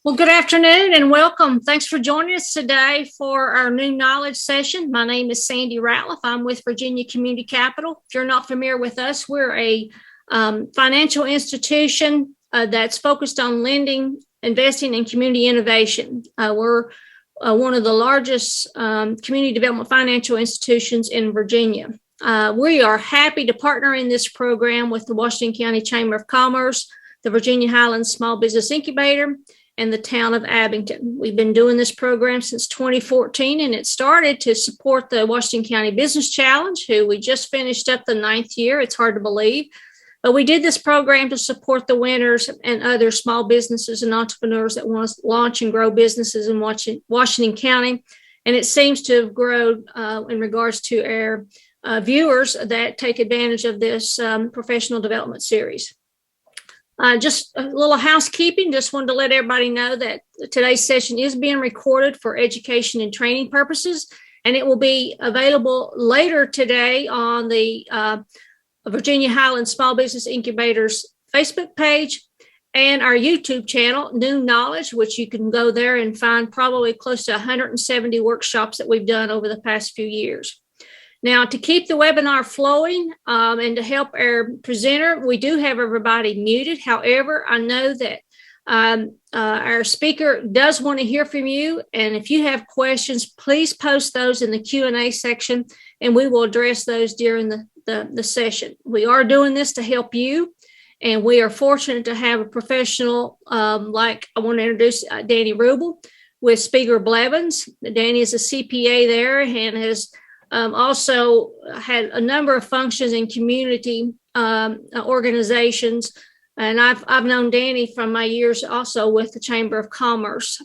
Well, good afternoon and welcome. Thanks for joining us today for our new knowledge session. My name is Sandy Ratliff. I'm with Virginia Community Capital. If you're not familiar with us, we're a financial institution that's focused on lending, investing, and community innovation. We're one of the largest community development financial institutions in Virginia. We are happy to partner in this program with the Washington County Chamber of Commerce, the Virginia Highlands Small Business Incubator, and the town of Abington. We've been doing this program since 2014, and it started to support the Washington County Business Challenge, who we just finished up the 9th year. It's hard to believe. But we did this program to support the winners and other small businesses and entrepreneurs that want to launch and grow businesses in Washington County. And it seems to have grown in regards to our viewers that take advantage of this professional development series. Just a little housekeeping. Just wanted to let everybody know that today's session is being recorded for education and training purposes, and it will be available later today on the Virginia Highlands Small Business Incubator's Facebook page and our YouTube channel, New Knowledge, which you can go there and find probably close to 170 workshops that we've done over the past few years. Now, to keep the webinar flowing and to help our presenter, we do have everybody muted. However, I know that our speaker does want to hear from you. And if you have questions, please post those in the Q&A section, and we will address those during the session. We are doing this to help you, and we are fortunate to have a professional like I want to introduce Danny Ruble with Spiegler Blevins. Danny is a CPA there and has also had a number of functions in community organizations. And I've known Danny from my years also with the Chamber of Commerce.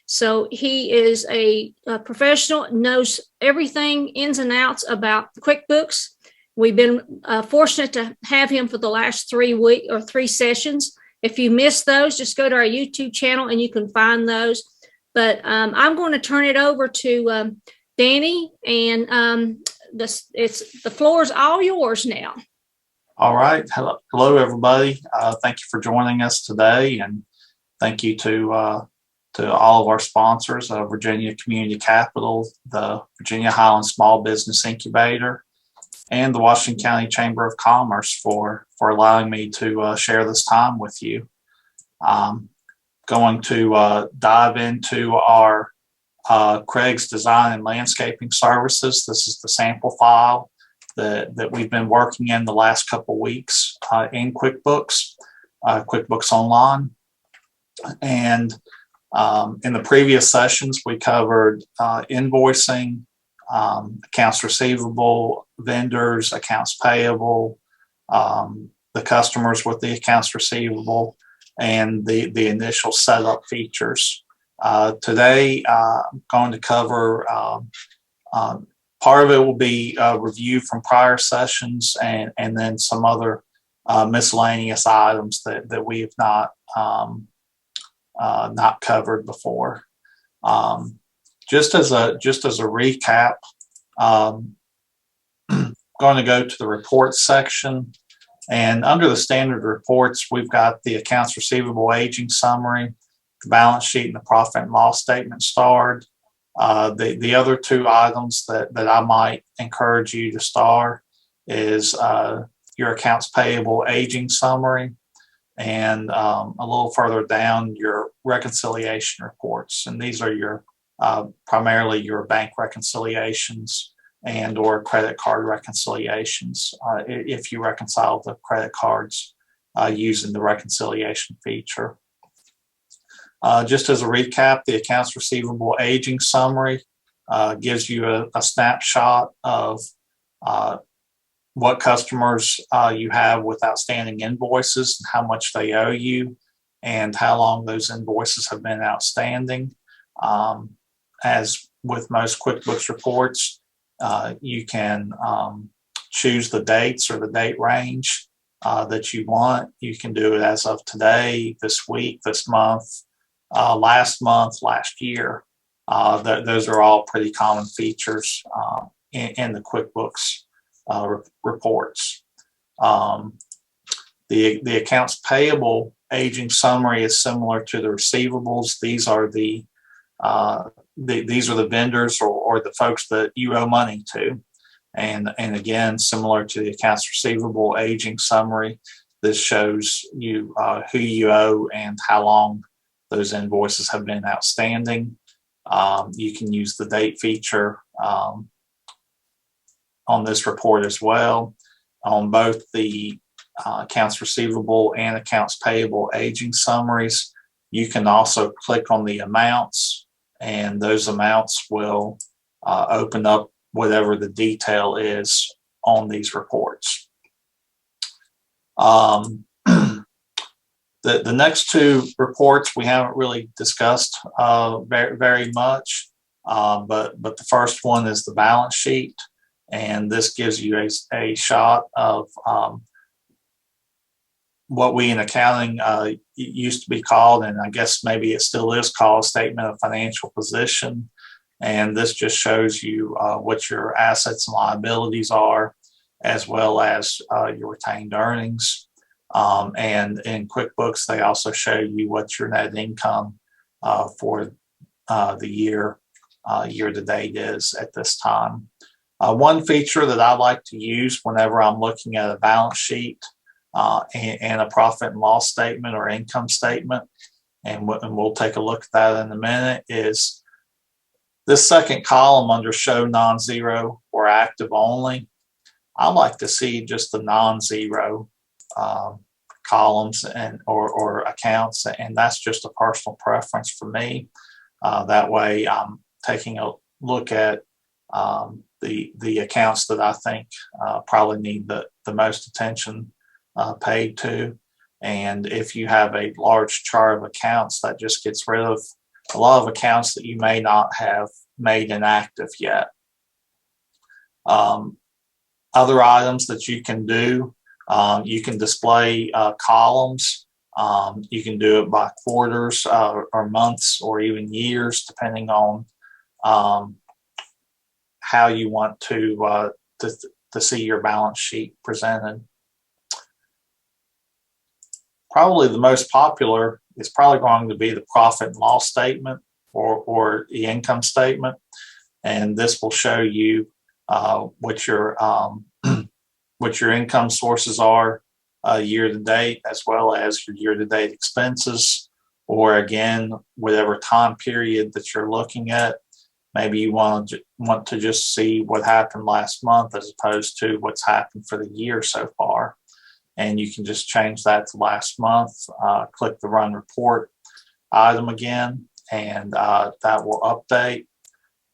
So he is a professional, knows everything ins and outs about QuickBooks. We've been fortunate to have him for the last 3 sessions. If you missed those, just go to our YouTube channel and you can find those. But I'm going to turn it over to Danny, and the floor is all yours now. All right. Hello, everybody. Thank you for joining us today, and thank you to all of our sponsors, Virginia Community Capital, the Virginia Highlands Small Business Incubator, and the Washington County Chamber of Commerce for allowing me to share this time with you. Going to dive into our Craig's Design and Landscaping Services. This is the sample file that we've been working in the last couple of weeks in QuickBooks, QuickBooks Online. And in the previous sessions, we covered invoicing, accounts receivable, vendors, accounts payable, the customers with the accounts receivable, and the initial setup features. Today, I'm going to cover part of it will be a review from prior sessions, and then some other miscellaneous items that we have not covered before. Just as a recap, going to go to the reports section, and under the standard reports, we've got the accounts receivable aging summary, the balance sheet, and the profit and loss statement starred. The other 2 items that I might encourage you to star is your accounts payable aging summary, and a little further down, your reconciliation reports. And these are your primarily your bank reconciliations and or credit card reconciliations if you reconcile the credit cards using the reconciliation feature. Just as a recap, the accounts receivable aging summary gives you a snapshot of what customers you have with outstanding invoices, and how much they owe you, and how long those invoices have been outstanding. As with most QuickBooks reports, you can choose the dates or the date range that you want. You can do it as of today, this week, this month, last month, last year. Those are all pretty common features in the QuickBooks reports. The accounts payable aging summary is similar to the receivables. These are the vendors or the folks that you owe money to. And again, similar to the accounts receivable aging summary, this shows you who you owe and how long those invoices have been outstanding. You can use the date feature on this report as well. On both the accounts receivable and accounts payable aging summaries, you can also click on the amounts, and those amounts will open up whatever the detail is on these reports. The next two reports we haven't really discussed very much, but the first one is the balance sheet, and this gives you a shot of what we in accounting used to be called, and I guess maybe it still is called, statement of financial position. And this just shows you what your assets and liabilities are, as well as your retained earnings. And in QuickBooks, they also show you what your net income for the year to date is at this time. One feature that I like to use whenever I'm looking at a balance sheet and a profit and loss statement or income statement, and we'll take a look at that in a minute, is this second column under show non-zero or active only. I like to see just the non-zero columns or accounts, and that's just a personal preference for me. That way I'm taking a look at the accounts that I think probably need the most attention paid to. And if you have a large chart of accounts, that just gets rid of a lot of accounts that you may not have made inactive yet. Other items that you can do, you can display columns. You can do it by quarters or months or even years, depending on how you want to see your balance sheet presented. Probably the most popular is probably going to be the profit and loss statement or the income statement, and this will show you what your income sources are year to date, as well as your year to date expenses, or again, whatever time period that you're looking at. Maybe you want to just see what happened last month as opposed to what's happened for the year so far. And you can just change that to last month, click the run report item again, and that will update.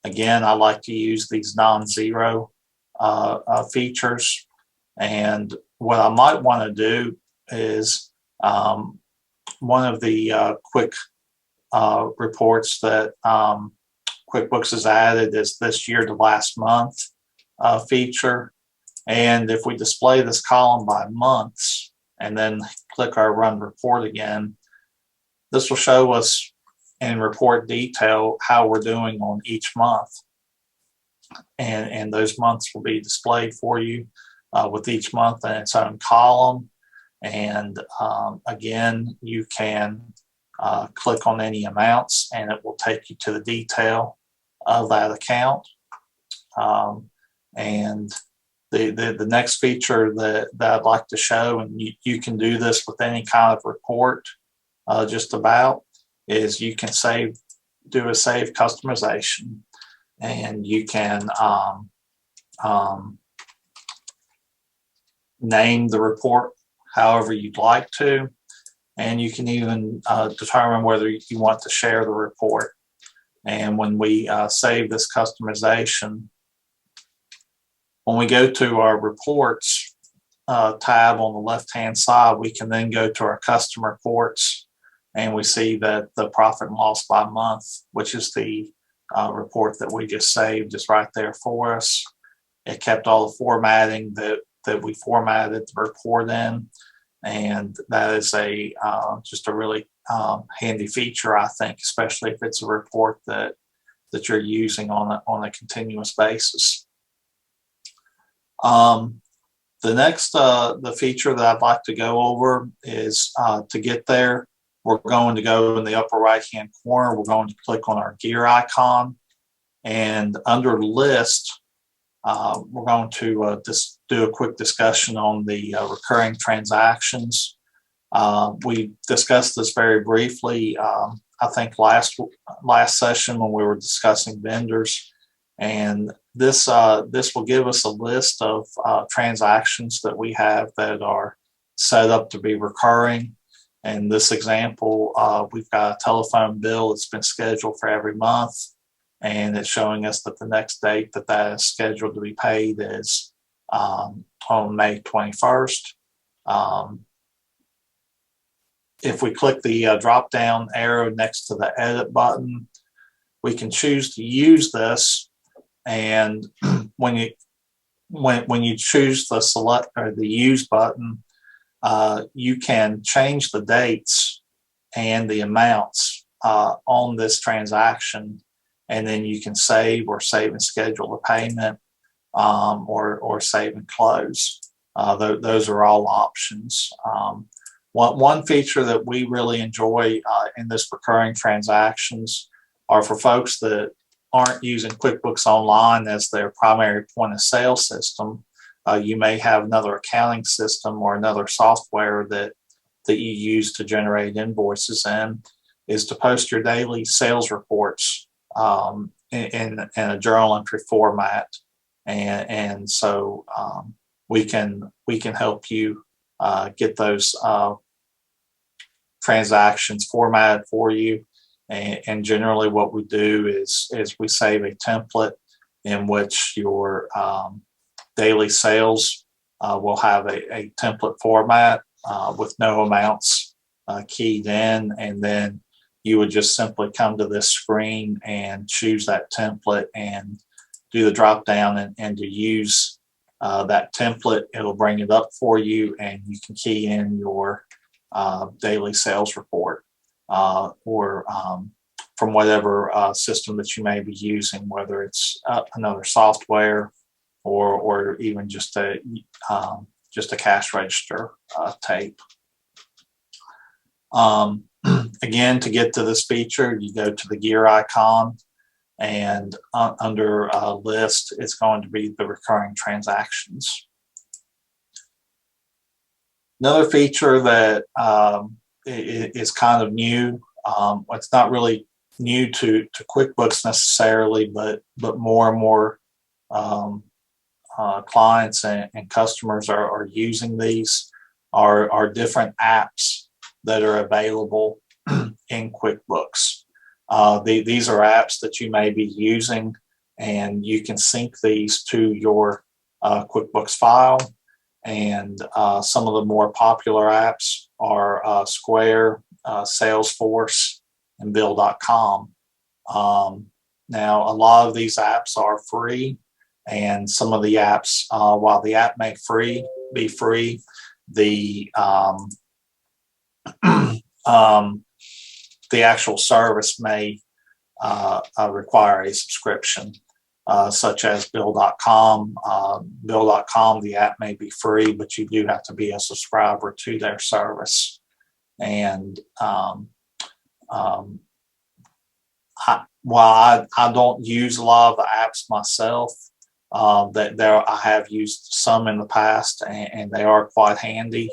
Again, I like to use these non-zero features. And what I might want to do is one of the quick reports that QuickBooks has added is this year to last month feature. And if we display this column by months and then click our run report again, this will show us in report detail how we're doing on each month. And those months will be displayed for you with each month in its own column. And again, you can click on any amounts and it will take you to the detail of that account. And the next feature that I'd like to show, and you can do this with any kind of report just about, is you can do a save customization, and you can name the report however you'd like to, and you can even determine whether you want to share the report. And when we save this customization, when we go to our reports tab on the left-hand side, we can then go to our custom reports, and we see that the profit and loss by month, which is the report that we just saved, is right there for us. It kept all the formatting that we formatted the report in, and that is just a really handy feature, I think, especially if it's a report that you're using on a continuous basis. The next the feature that I'd like to go over is to get there, we're going to go in the upper right-hand corner. We're going to click on our gear icon, and under list, we're going to just do a quick discussion on the recurring transactions. We discussed this very briefly, I think last session when we were discussing vendors, and this will give us a list of transactions that we have that are set up to be recurring. In this example, we've got a telephone bill that's been scheduled for every month, and it's showing us that the next date that is scheduled to be paid is on May 21st. If we click the drop-down arrow next to the edit button, we can choose to use this. And when you choose the select or the use button, you can change the dates and the amounts on this transaction, and then you can save and schedule the payment, or save and close. Those are all options. One feature that we really enjoy in this recurring transactions are for folks that aren't using QuickBooks Online as their primary point of sale system. You may have another accounting system or another software that you use to generate invoices in, is to post your daily sales reports in a journal entry format. And so we can help you get those transactions formatted for you. And generally what we do is we save a template in which your daily sales will have a template format with no amounts keyed in, and then you would just simply come to this screen and choose that template and do the drop down and to use that template. It'll bring it up for you, and you can key in your daily sales report or from whatever system that you may be using, whether it's another software or even just a cash register tape. Again, to get to this feature, you go to the gear icon, and under list, it's going to be the recurring transactions. Another feature that is kind of new, it's not really new to QuickBooks necessarily, but more and more clients and customers are using these, are different apps that are available in QuickBooks. These are apps that you may be using, and you can sync these to your QuickBooks file. And some of the more popular apps are Square, Salesforce, and Bill.com. Now, a lot of these apps are free, and some of the apps, while the app may be free, the actual service may require a subscription, such as Bill.com. Bill.com, the app may be free, but you do have to be a subscriber to their service. And while I don't use a lot of the apps myself, I have used some in the past, and they are quite handy.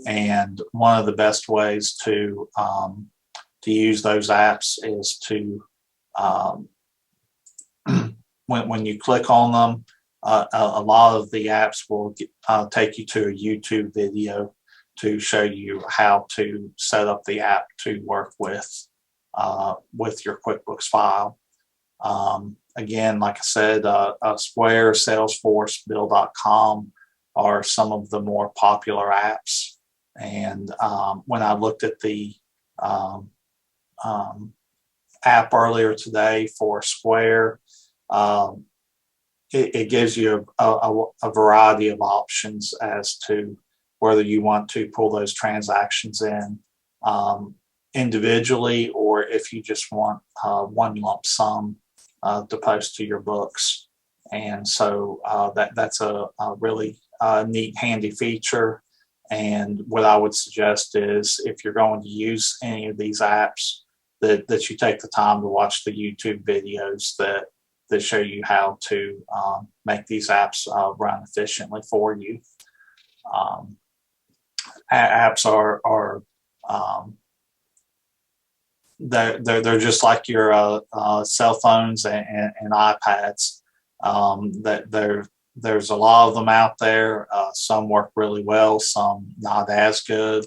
And one of the best ways to use those apps is to when you click on them, a lot of the apps will take you to a YouTube video to show you how to set up the app to work with your QuickBooks file. Again, like I said, Square, Salesforce, Bill.com are some of the more popular apps. And when I looked at the app earlier today for Square, it gives you a variety of options as to whether you want to pull those transactions in individually, or if you just want one lump sum to post to your books. And so that's a really neat, handy feature. And what I would suggest is if you're going to use any of these apps, that you take the time to watch the YouTube videos that show you how to make these apps run efficiently for you. Apps are they're just like your cell phones and iPads. There's a lot of them out there. Some work really well, some not as good,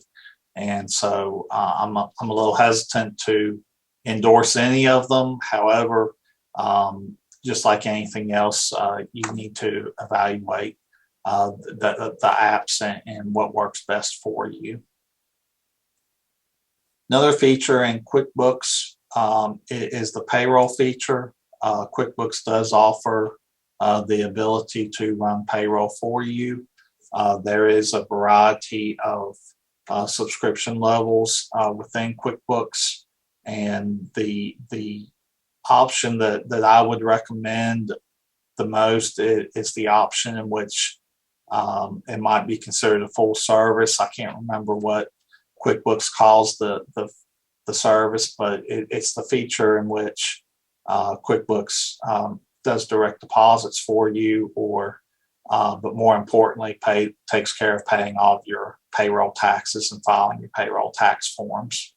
and so I'm a little hesitant to endorse any of them. However, just like anything else, you need to evaluate the apps and what works best for you. Another feature in QuickBooks is the payroll feature. QuickBooks does offer the ability to run payroll for you. There is a variety of subscription levels within QuickBooks, and the option that I would recommend the most is the option in which it might be considered a full service. I can't remember what QuickBooks calls the service, but it's the feature in which QuickBooks does direct deposits for you, but more importantly, takes care of paying all of your payroll taxes and filing your payroll tax forms.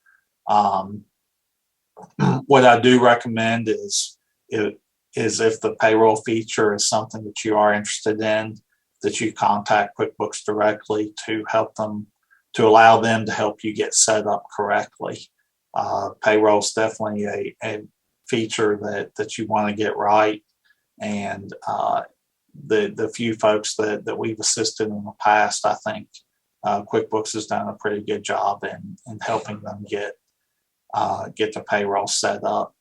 What I do recommend is if the payroll feature is something that you are interested in, that you contact QuickBooks directly to allow them to help you get set up correctly. Payroll is definitely a feature that you want to get right, and the few folks that we've assisted in the past, I think QuickBooks has done a pretty good job in helping them get the payroll set up.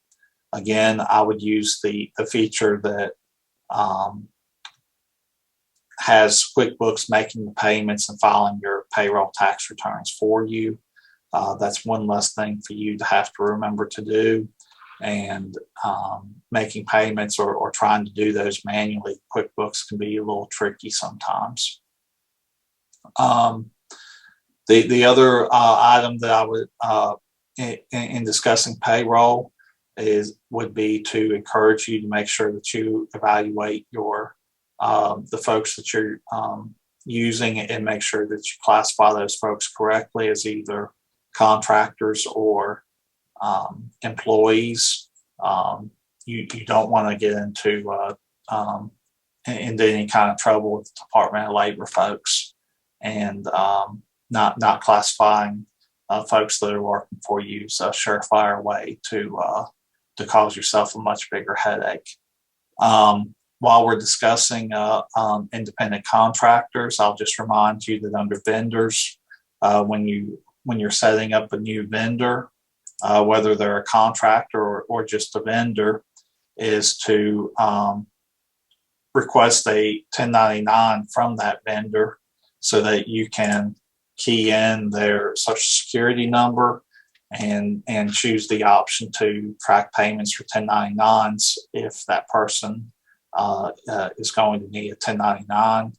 Again, I would use the feature that has QuickBooks making the payments and filing your payroll tax returns for you. That's one less thing for you to have to remember to do. And making payments or trying to do those manually, QuickBooks can be a little tricky sometimes. The other item that I would, in discussing payroll, would be to encourage you to make sure that you evaluate the folks that you're using, and make sure that you classify those folks correctly as either contractors or employees. You don't want to get into any kind of trouble with the Department of Labor folks, and not classifying folks that are working for you is a surefire way to cause yourself a much bigger headache. While we're discussing independent contractors, I'll just remind you that under vendors, when you're setting up a new vendor, whether they're a contractor or just a vendor, is to request a 1099 from that vendor so that you can key in their Social Security number and choose the option to track payments for 1099s if that person is going to need a 1099.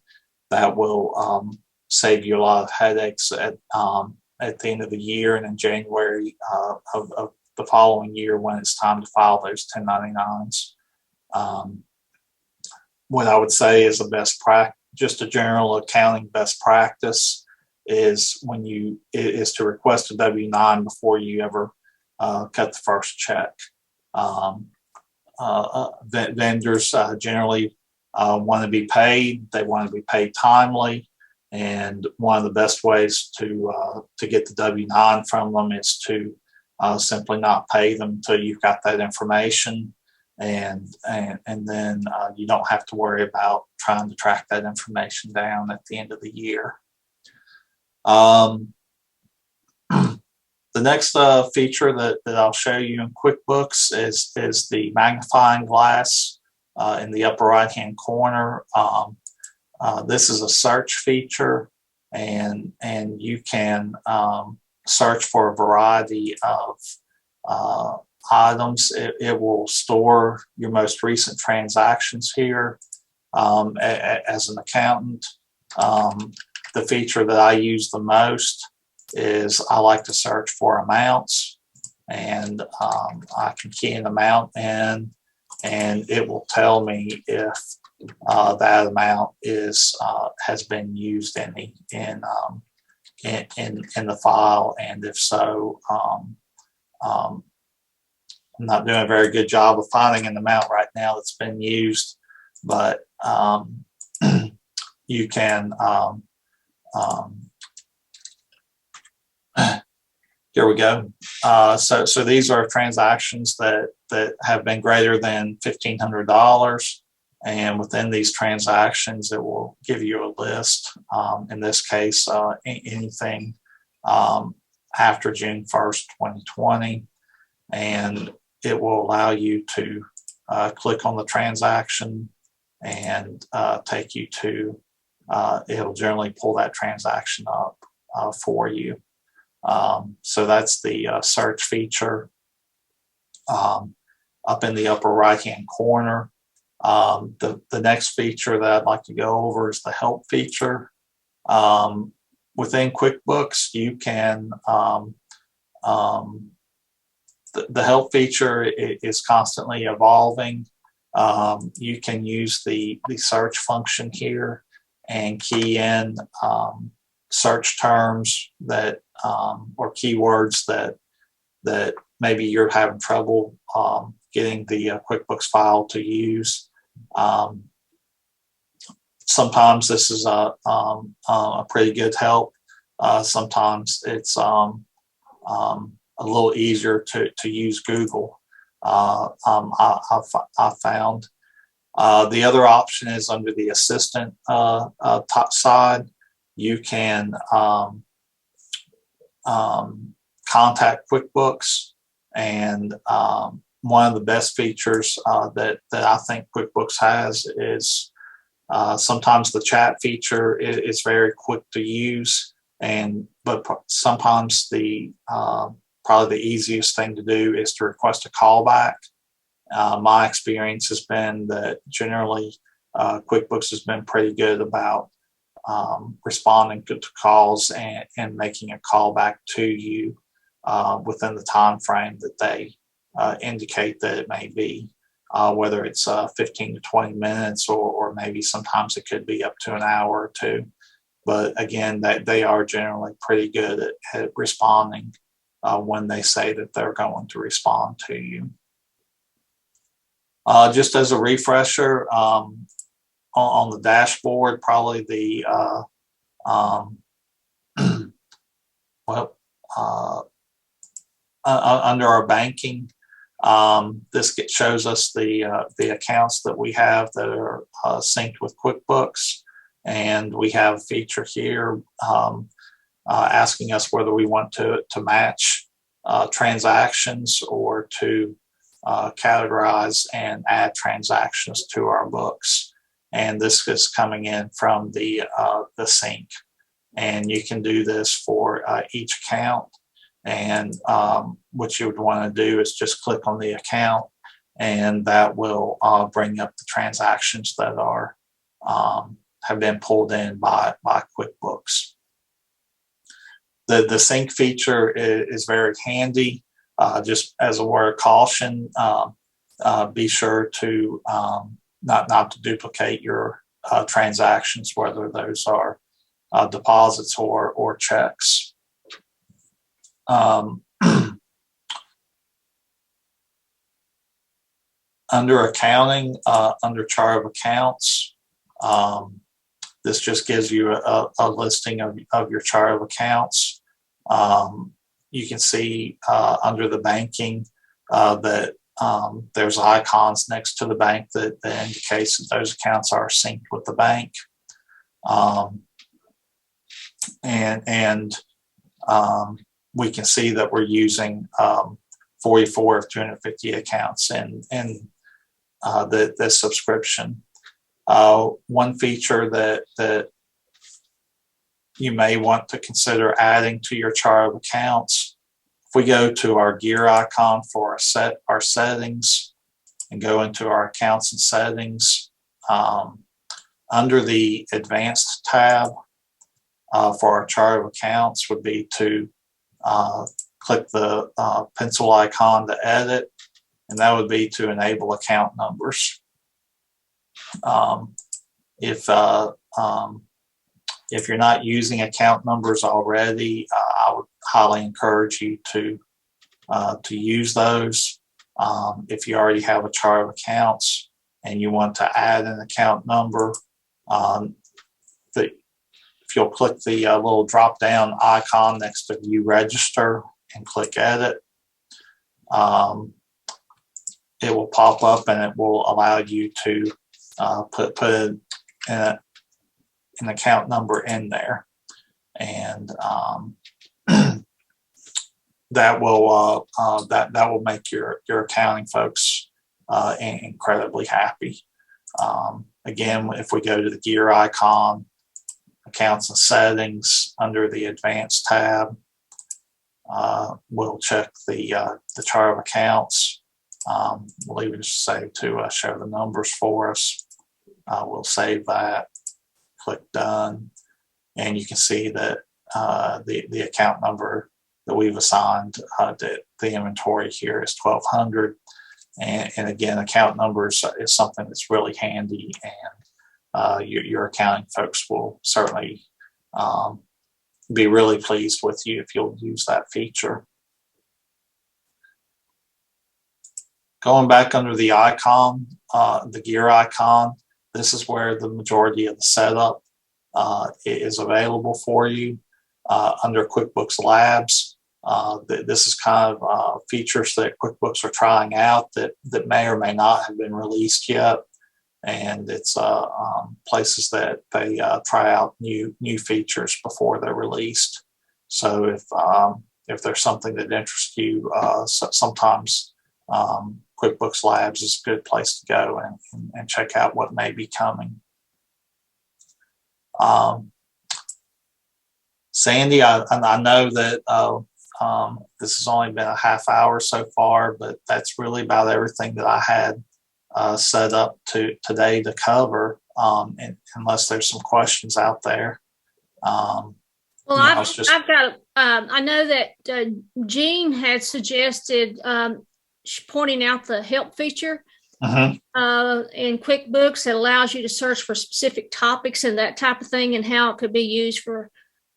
That will save you a lot of headaches at the end of the year and in January of the following year when it's time to file those 1099s. What I would say is just a general accounting best practice is to request a W-9 before you ever cut the first check. Vendors generally want to be paid. They want to be paid timely. And one of the best ways to get the W-9 from them is to simply not pay them until you've got that information, and then you don't have to worry about trying to track that information down at the end of the year. The next feature that I'll show you in QuickBooks is the magnifying glass in the upper right-hand corner. This is a search feature, and you can search for a variety of items. It will store your most recent transactions here. As an accountant, The feature that I use the most is I like to search for amounts, and I can key an amount in, and it will tell me if that amount is has been used in the file, and if so, I'm not doing a very good job of finding an amount right now that's been used, but you can here we go. So these are transactions that have been greater than $1,500, and within these transactions, it will give you a list. In this case, anything after June 1st, 2020, and it will allow you to click on the transaction and take you to. It'll generally pull that transaction up for you. So that's the search feature up in the upper right-hand corner. The next feature that I'd like to go over is the help feature. Within QuickBooks, you can, the help feature is constantly evolving. You can use the search function here and key in search terms that or keywords that maybe you're having trouble getting the QuickBooks file to use. Sometimes this is a pretty good help. Sometimes it's a little easier to use Google. I found. The other option is under the assistant top side. You can contact QuickBooks, and one of the best features that I think QuickBooks has is sometimes the chat feature is very quick to use, but sometimes probably the easiest thing to do is to request a callback. My experience has been that generally QuickBooks has been pretty good about responding to calls and making a callback to you within the time frame that they indicate that it may be, whether it's 15 to 20 minutes or maybe sometimes it could be up to an hour or two. But again, they are generally pretty good at responding when they say that they're going to respond to you. Just as a refresher, on the dashboard, probably the under our banking, this shows us the accounts that we have that are synced with QuickBooks, and we have a feature here asking us whether we want to match transactions or to categorize and add transactions to our books. And this is coming in from the sync, and you can do this for each account. And what you would want to do is just click on the account, and that will bring up the transactions that are have been pulled in by QuickBooks. The sync feature is very handy. Just as a word of caution, be sure to not to duplicate your transactions, whether those are deposits or checks. Under accounting, under chart of accounts, this just gives you a listing of your chart of accounts. You can see under the banking that there's icons next to the bank that indicates that those accounts are synced with the bank. We can see that we're using 44 of 250 accounts in this subscription. One feature that you may want to consider adding to your chart of accounts, if we go to our gear icon for our settings and go into our accounts and settings, under the advanced tab for our chart of accounts would be to click the pencil icon to edit, and that would be to enable account numbers. If you're not using account numbers already, I would highly encourage you to use those. If you already have a chart of accounts and you want to add an account number, if you'll click the little drop down icon next to View Register and click Edit, it will pop up and it will allow you to put an account number in there, and that will make your accounting folks incredibly happy. Again, if we go to the gear icon, accounts and settings, under the advanced tab, we'll check the chart of accounts. We'll even say to show the numbers for us. We'll save that, click done, and you can see that the account number that we've assigned to the inventory here is 1200. And again, account numbers is something that's really handy, and your accounting folks will certainly be really pleased with you if you'll use that feature. Going back under the icon, the gear icon, this is where the majority of the setup is available for you. Under QuickBooks Labs, this is kind of features that QuickBooks are trying out that may or may not have been released yet. And it's places that they try out new features before they're released. So if there's something that interests you, sometimes QuickBooks Labs is a good place to go and check out what may be coming. Sandy, I know that this has only been a half hour so far, but that's really about everything that I had set up today to cover, unless there's some questions out there. Well, I've got, I know that Jean had suggested pointing out the help feature in QuickBooks that allows you to search for specific topics and that type of thing, and how it could be used for,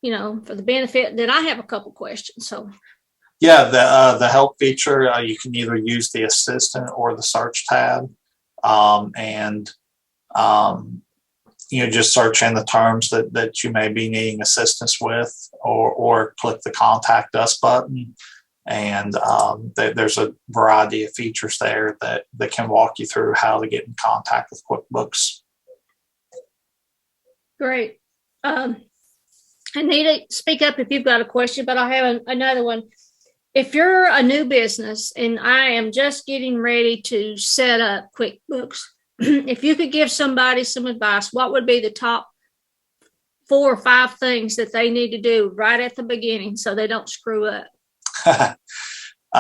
for the benefit. Then I have a couple questions. So, yeah, the help feature, you can either use the assistant or the search tab, and just search in the terms that you may be needing assistance with, or click the contact us button. And there's a variety of features there that can walk you through how to get in contact with QuickBooks. Great. Anita, speak up if you've got a question, but I have another one. If you're a new business and I am just getting ready to set up QuickBooks, if you could give somebody some advice, what would be the top 4 or 5 things that they need to do right at the beginning so they don't screw up?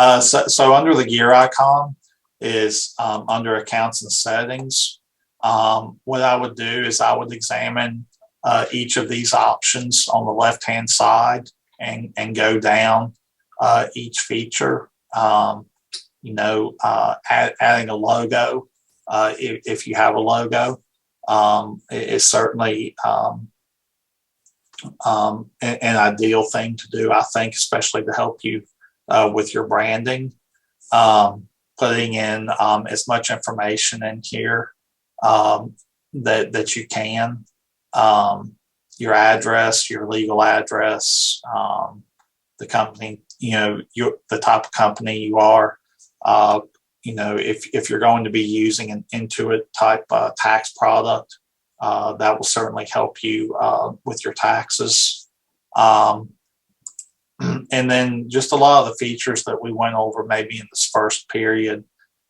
So under the gear icon is under accounts and settings. What I would do is I would examine each of these options on the left-hand side and go down each feature. Adding a logo, if you have a logo, is certainly an ideal thing to do, I think, especially to help you with your branding. Putting in as much information in here that you can, your address, your legal address, the company, the type of company you are. If you're going to be using an Intuit type tax product, that will certainly help you with your taxes. And then just a lot of the features that we went over maybe in this first period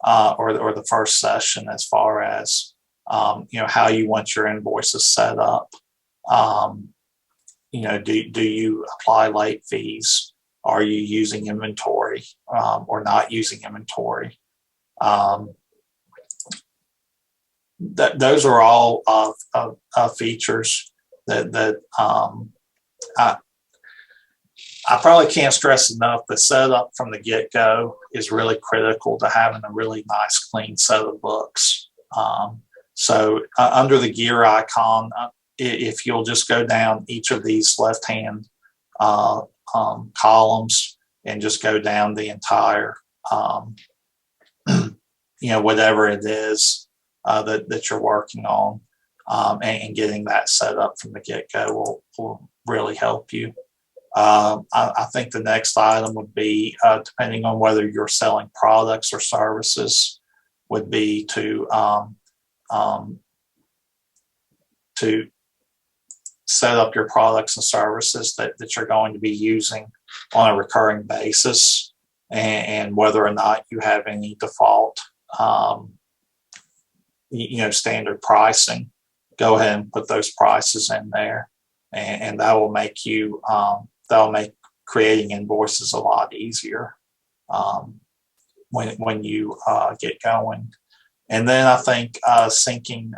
or the first session, as far as how you want your invoices set up. Do you apply late fees? Are you using inventory or not using inventory? those are all features that I probably can't stress enough. The setup from the get-go is really critical to having a really nice, clean set of books. So under the gear icon, if you'll just go down each of these left-hand columns and just go down the entire, whatever it is that you're working on, and getting that set up from the get-go will really help you. I think the next item would be, depending on whether you're selling products or services, would be to set up your products and services that you're going to be using on a recurring basis, and whether or not you have any default, standard pricing. Go ahead and put those prices in there, and that will make you that'll make creating invoices a lot easier when you get going. And then I think syncing,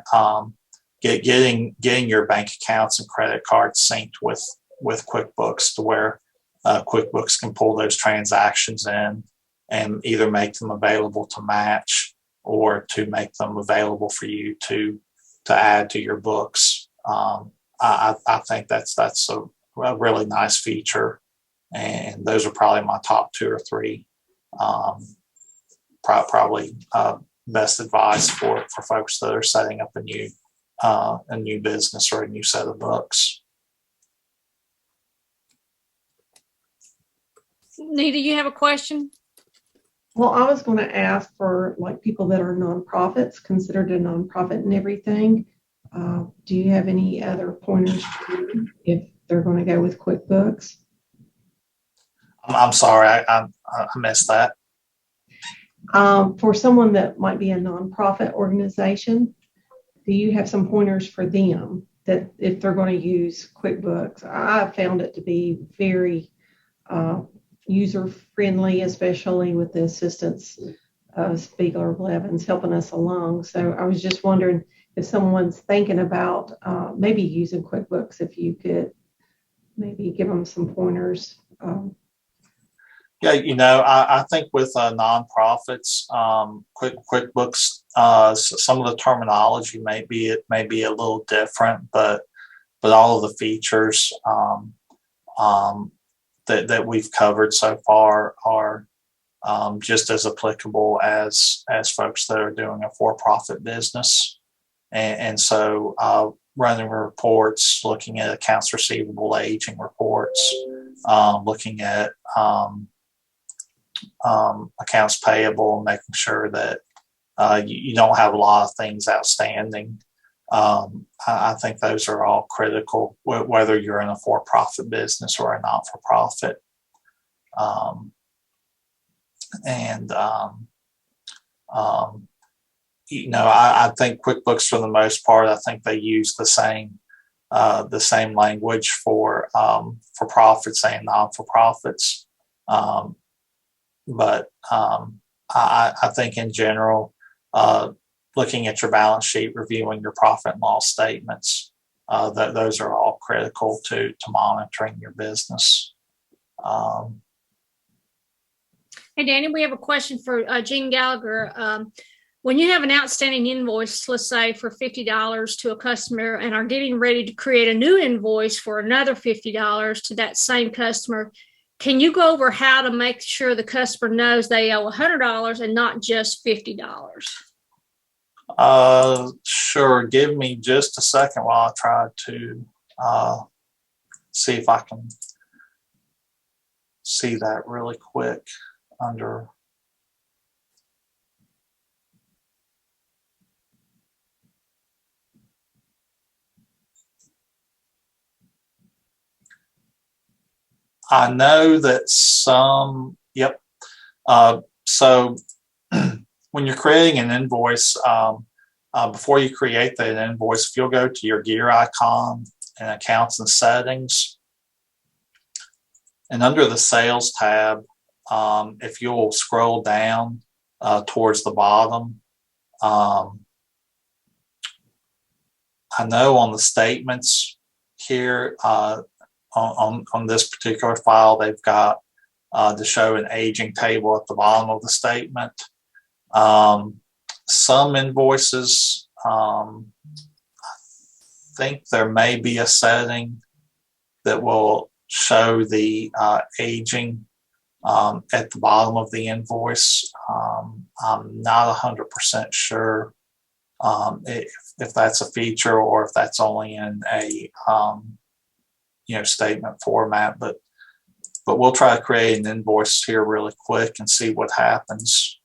getting your bank accounts and credit cards synced with QuickBooks to where QuickBooks can pull those transactions in and either make them available to match or to make them available for you to add to your books. I think that's a really nice feature, and those are probably my top 2 or 3. Probably best advice for folks that are setting up a new business or a new set of books. Nita, you have a question? Well, I was going to ask for like people that are nonprofits, considered a nonprofit and everything. Do you have any other pointers if they're going to go with QuickBooks? I'm sorry, I missed that. For someone that might be a nonprofit organization, do you have some pointers for them that if they're going to use QuickBooks? I found it to be very user-friendly, especially with the assistance of Spiegler Blevins helping us along. So I was just wondering if someone's thinking about maybe using QuickBooks, if you could maybe give them some pointers. Yeah, I think with nonprofits, QuickBooks, some of the terminology may be a little different, but all of the features that we've covered so far are just as applicable as folks that are doing a for-profit business, and so running reports, looking at accounts receivable aging reports, looking at accounts payable, making sure that you don't have a lot of things outstanding. I think those are all critical, whether you're in a for-profit business or a not-for-profit. I think QuickBooks, for the most part, I think they use the same language for profits and non-for-profits. But I think in general, looking at your balance sheet, reviewing your profit and loss statements, those are all critical to monitoring your business. Hey, Danny, we have a question for Gene Gallagher. When you have an outstanding invoice, let's say for $50 to a customer, and are getting ready to create a new invoice for another $50 to that same customer, can you go over how to make sure the customer knows they owe $100 and not just $50? Sure. Give me just a second while I try to see if I can see that really quick under. I know that some, yep. So when you're creating an invoice, before you create that invoice, if you'll go to your gear icon and accounts and settings, and under the sales tab, if you'll scroll down towards the bottom, I know on the statements here on this particular file, they've got to show an aging table at the bottom of the statement. Some invoices, I think there may be a setting that will show the aging at the bottom of the invoice. I'm not 100% sure if that's a feature or if that's only in a statement format, but we'll try to create an invoice here really quick and see what happens.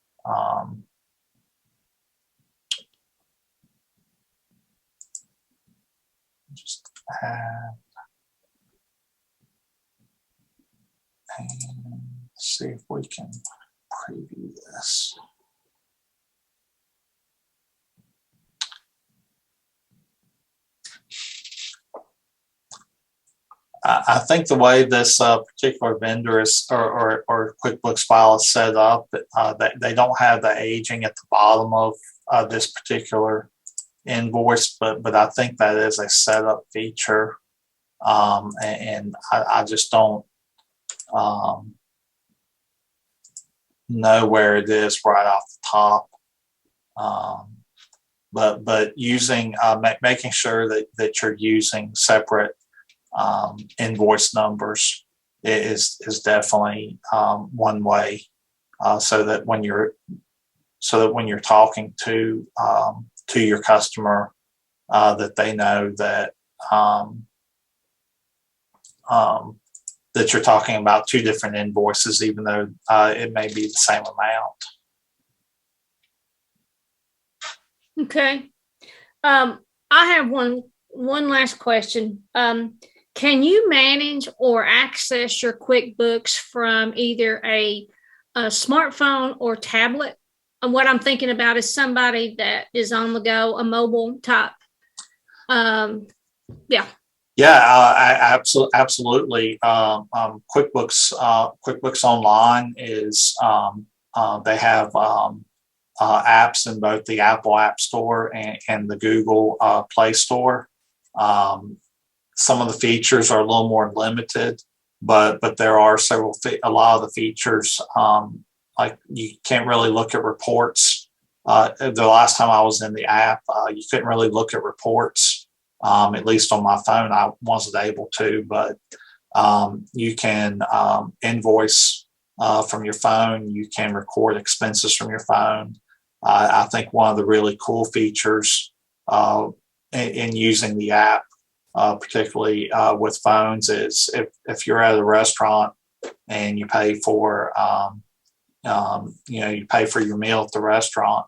Just add and see if we can preview this. I think the way this particular vendor is or QuickBooks file is set up, they don't have the aging at the bottom of this particular invoice, but I think that is a setup feature, and I just don't know where it is right off the top. But using making sure that you're using separate invoice numbers is definitely one way, so that when you're talking to your customer, that they know that that you're talking about two different invoices, even though it may be the same amount. Okay. I have one last question. Can you manage or access your QuickBooks from either a smartphone or tablet? And what I'm thinking about is somebody that is on the go, a mobile type. Yeah. Yeah, absolutely. QuickBooks Online is they have apps in both the Apple App Store and the Google Play Store. Some of the features are a little more limited, but there are a lot of the features, like you can't really look at reports. The last time I was in the app, you couldn't really look at reports. At least on my phone, I wasn't able to, but you can invoice from your phone. You can record expenses from your phone. I think one of the really cool features in using the app, particularly with phones, is if you're at a restaurant and you pay for you pay for your meal at the restaurant,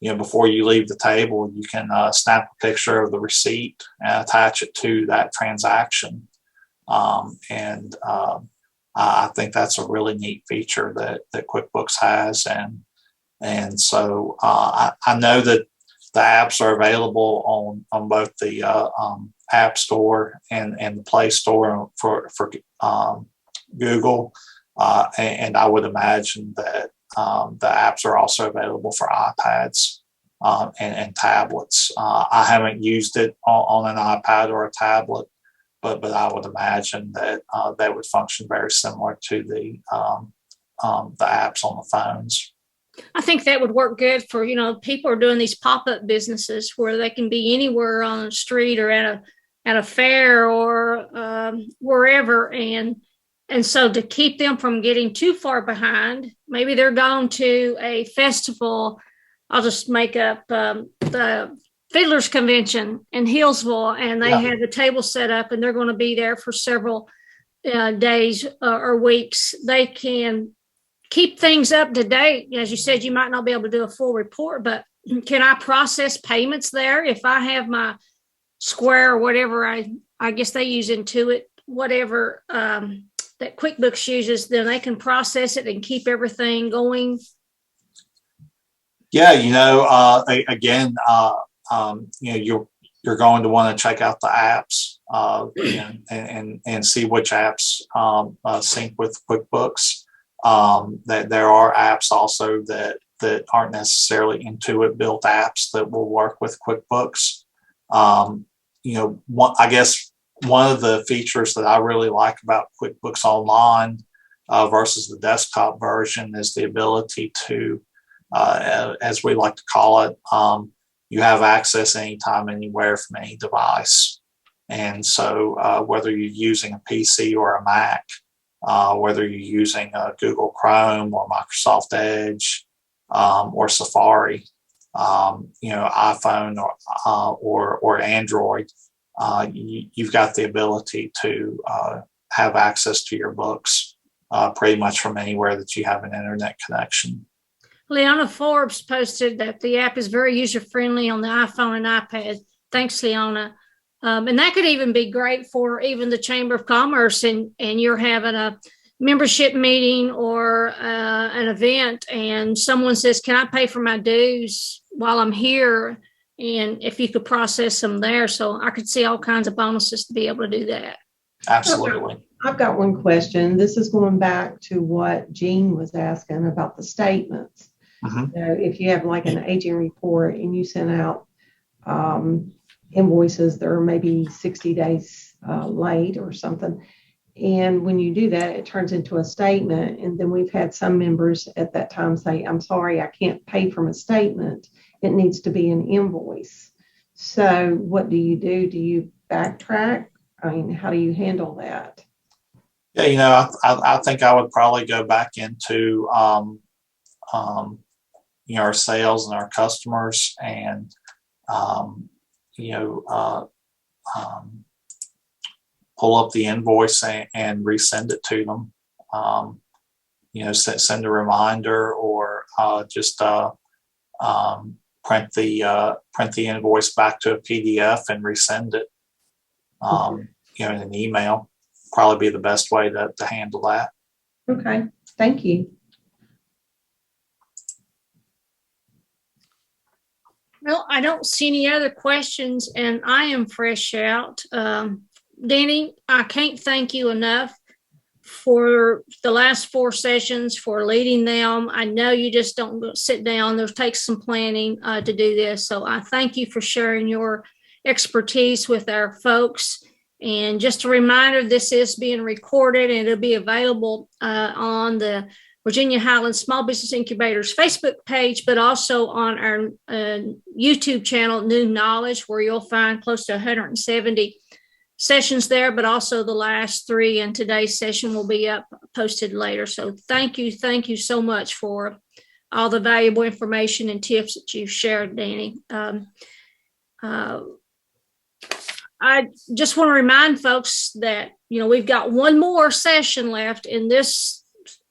before you leave the table, you can snap a picture of the receipt and attach it to that transaction. And I think that's a really neat feature that QuickBooks has. And so I know that the apps are available on both the App Store and the Play Store for Google. And I would imagine that the apps are also available for iPads and tablets. I haven't used it on an iPad or a tablet, but I would imagine that they would function very similar to the apps on the phones. I think that would work good for, people are doing these pop-up businesses where they can be anywhere on the street or at a fair or wherever. And so to keep them from getting too far behind, maybe they're going to a festival. I'll just make up the Fiddlers Convention in Hillsville, and they have the table set up and they're going to be there for several days or weeks. They can keep things up to date. As you said, you might not be able to do a full report, but can I process payments there? If I have my Square or whatever, I guess they use Intuit, whatever that QuickBooks uses, then they can process it and keep everything going. Yeah, again, you're going to want to check out the apps and see which apps sync with QuickBooks. That there are apps also that aren't necessarily Intuit built apps that will work with QuickBooks. I guess one of the features that I really like about QuickBooks Online versus the desktop version is the ability to, as we like to call it, you have access anytime, anywhere from any device. And so whether you're using a PC or a Mac, whether you're using Google Chrome or Microsoft Edge or Safari, iPhone or Android, you've got the ability to have access to your books pretty much from anywhere that you have an internet connection. Leona Forbes posted that the app is very user-friendly on the iPhone and iPad. Thanks, Leona. And that could even be great for even the Chamber of Commerce, and you're having a membership meeting or an event, and someone says, can I pay for my dues while I'm here? And if you could process them there. So I could see all kinds of bonuses to be able to do that. Absolutely. I've got one question. This is going back to what Jean was asking about the statements. Mm-hmm. So if you have like an aging report and you send out invoices that are maybe 60 days late or something, and when you do that, it turns into a statement. And then we've had some members at that time say, I'm sorry, I can't pay from a statement. It needs to be an invoice. So what do you do? Do you backtrack? I mean, how do you handle that? Yeah, I think I would probably go back into our sales and our customers, and pull up the invoice and resend it to them. Send a reminder, or just print the invoice back to a PDF and resend it. In an email, probably be the best way to handle that. Okay, thank you. Well, I don't see any other questions, and I am fresh out. Danny, I can't thank you enough for the last 4 sessions, for leading them. I know you just don't sit down. There takes some planning to do this. So I thank you for sharing your expertise with our folks. And just a reminder, this is being recorded, and it'll be available on the Virginia Highlands Small Business Incubator's Facebook page, but also on our YouTube channel, New Knowledge, where you'll find close to 170 sessions there, but also the last 3, and today's session will be up posted later. So thank you so much for all the valuable information and tips that you've shared, Danny. I just want to remind folks that, we've got one more session left in this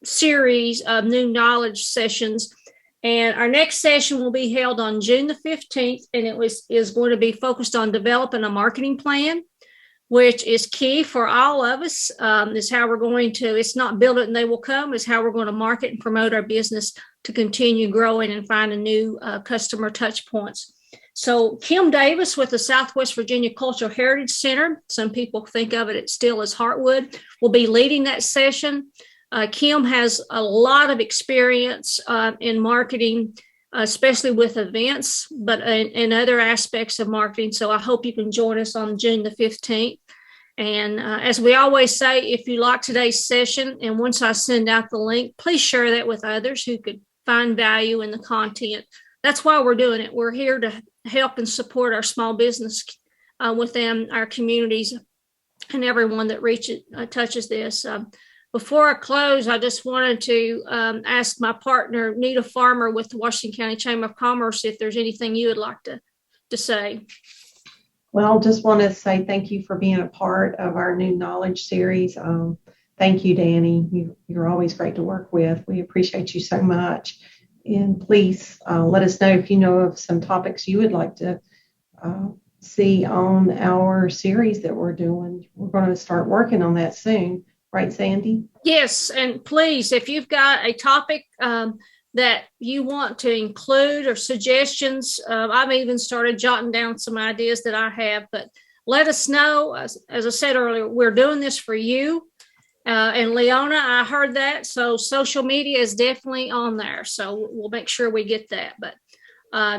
series of New Knowledge sessions. And our next session will be held on June the 15th, and is going to be focused on developing a marketing plan, which is key for all of us. Is how we're going to, it's not build it and they will come, is how we're going to market and promote our business to continue growing and finding new customer touch points. So Kim Davis with the Southwest Virginia Cultural Heritage Center, some people think of it still as Heartwood, will be leading that session. Kim has a lot of experience in marketing, especially with events, but in other aspects of marketing. So I hope you can join us on June the 15th. And as we always say, if you like today's session, and once I send out the link, please share that with others who could find value in the content. That's why we're doing it. We're here to help and support our small business within our communities and everyone that touches this. Before I close, I just wanted to ask my partner, Nita Farmer with the Washington County Chamber of Commerce, if there's anything you would like to say. Well, just want to say thank you for being a part of our New Knowledge series. Thank you, Danny. You're always great to work with. We appreciate you so much. And please let us know if you know of some topics you would like to see on our series that we're doing. We're going to start working on that soon. Right, Sandy? Yes, and please, if you've got a topic that you want to include or suggestions, I've even started jotting down some ideas that I have, but let us know. As I said earlier, we're doing this for you. And Leona, I heard that. So social media is definitely on there. So we'll make sure we get that. But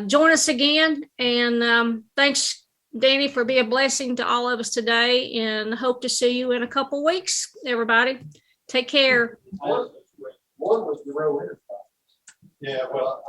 join us again. And thanks Danny, for being a blessing to all of us today, and hope to see you in a couple weeks. Everybody, take care. One was the row enterprise. Yeah, well,